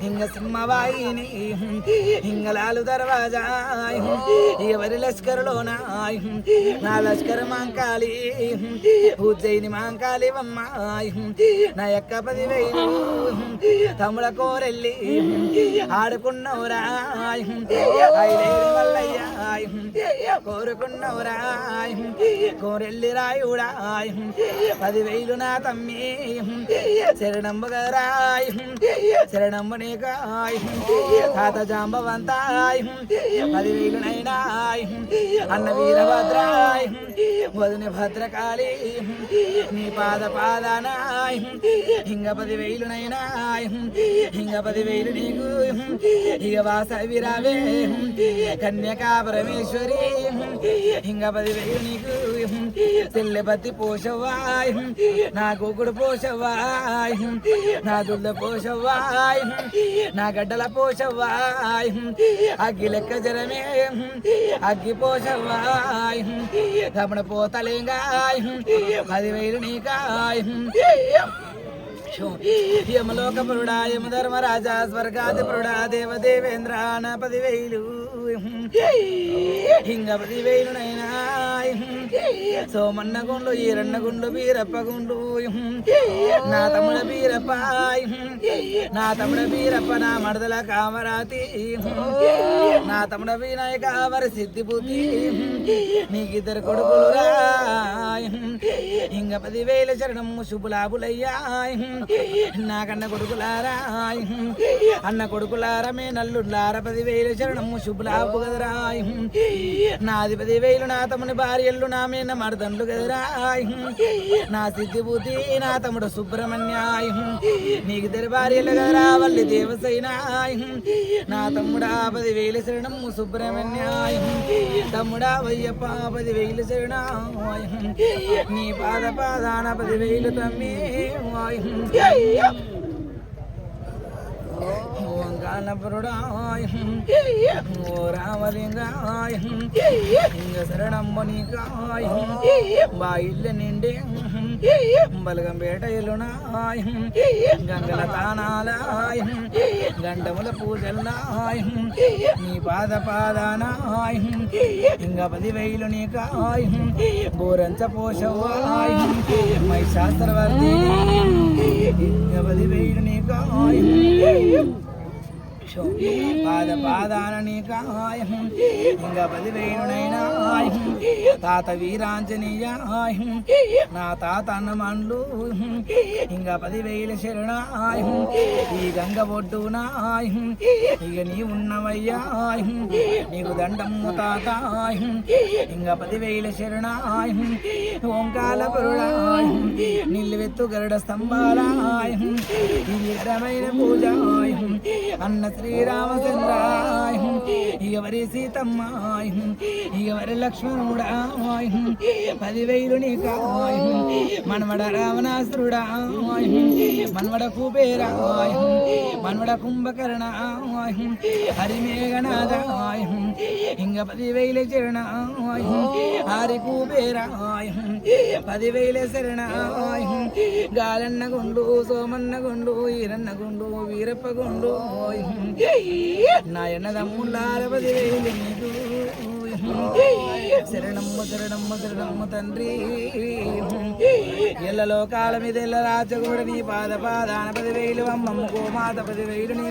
ఇంగ సింహవాయిని ఇంగలాలు దర్వాజా ఎవరి లష్కరులోనా నా లష్కరు మాంకాలి ఉజ్జయిని మాంకాలి అమ్మాయి నా యొక్క 10,000 తమ్ముడ కోరెల్లి ఆడుకున్నవురా కోరుకున్నవురా కోరెల్లి రాయుడా 10,000 నా తమ్మి శరణంబగరాయ్ శరణంబ నీకాయ్ తాత జాంబవంతాయ్ 10,000 నైనాయ్ అన్న వీరభద్రాయ్ వదిన భద్రకాళి నీ పాదానాయ్ ఇంగ 10,000 నైనాయ్ ఇంగ 10,000 నీకు ఇక వాసవి రావే కన్యకా పరమేశ్వరి ఇంగ 10,000 నీకు తెల్లపతి పోషవాయ్ నా గోకుడు పోషవాయ్ నా దుల్ల పోషవాయ్ నా గడ్డల పోషవాయ్ అగ్గి లెక్క జరమే అగ్గి పోషవాయ్ రమణ పోతలేంగాయ్ 10,000 నీకాయ్ యమలోకపురుడా యమధర్మరాజా స్వర్గాధిపురుడా దేవదేవేంద్ర నా 10,000 ఇంగ 10,000 నైనా సోమన్న గుండు ఈరన్న గుండు బీరప్ప గుండు నా తమ్ముడ బీరప్ప నా తమ్ముడ బీరప్ప నా మడదల కామరాతి నా తమ్ముడ వినాయక వరి సిద్ధి బుద్ధి నీకిద్దరు కొడుకులురా ఇంగ 10,000 శరణము శుభులాభులయ్యా నా కన్న కొడుకులారా అన్న కొడుకులారా మే నల్లులారా 10,000 శరణము శుభులాభు కదరా నాది 10,000 నా తమ్ముని భార్యలు నా మీద మరదండ్లు కదరా నా సిద్ధి బుద్ధి నా తమ్ముడు సుబ్రహ్మణ్యాయ నీకు తెరి భార్యలు కదరా వల్లి దేవసైనాయ నా తమ్ముడా 10,000 శరణము సుబ్రహ్మణ్యాయ తమ్ముడా వయ్యప్ప 10,000 శరణాయ నీ పాదాన 10,000 తమ్మి ఓంకాలపురుడాయ ఓ రామలింగాయ ఇంగ శరణమ్మనికాయ బాయిల్ల నిండే బలగంపేట ఎల్లునాయ గంగల తానాలాయ గంటముల పూజల్లాయ నీ పాదానాయ ఇంగ 10,000 నీకాయ గోరంచ పోషవాయ మహిషాసురవర్ధి ఇంగ 10,000 నీకాయ పాదాన నీకాయ ఇంగ 10,000 నైనాయ తాత వీరాంజనేయాయ నా తాత అన్నమండ్లు ఇంగ 10,000 శరణాయ ఈ గంగ ఒడ్డునాయ ఇక నీ ఉన్నవయ్యాయ నీకు దండము తాతాయ ఇంగ 10,000 శరణాయ ఓంకాలపురుడాయ నిల్వెత్తు గరుడ స్తంభాలాయ నిరమైన పూజాయ అన్న శ్రీరామచంద్రాయ ఎవరి సీతమ్మాయ ఎవరి లక్ష్మణుడాయ 10,000 నీకాయ మనవడ రావణాసురుడాయ మనవడ కుబేరాయ మనవడ కుంభకర్ణాయ హరిమేఘనాథాయ ఇంగ 10,000 శరణాయ హరి కుబేరాయ 10,000 శరణాయ గాలన్న గుండు సోమన్న గుండు ఈరన్న గుండు వీరప్ప గుండు నాయన దమ్ములార 10,000 నీకు శరణమ్మ శరణమ్మ శరణమ్మ తండ్రి ఎల్ల లోకాల మీద ఎల్ల రాజగోడ నీ పాదాన 10,000 అమ్మమ్మ గోమాత 10,000 నీకు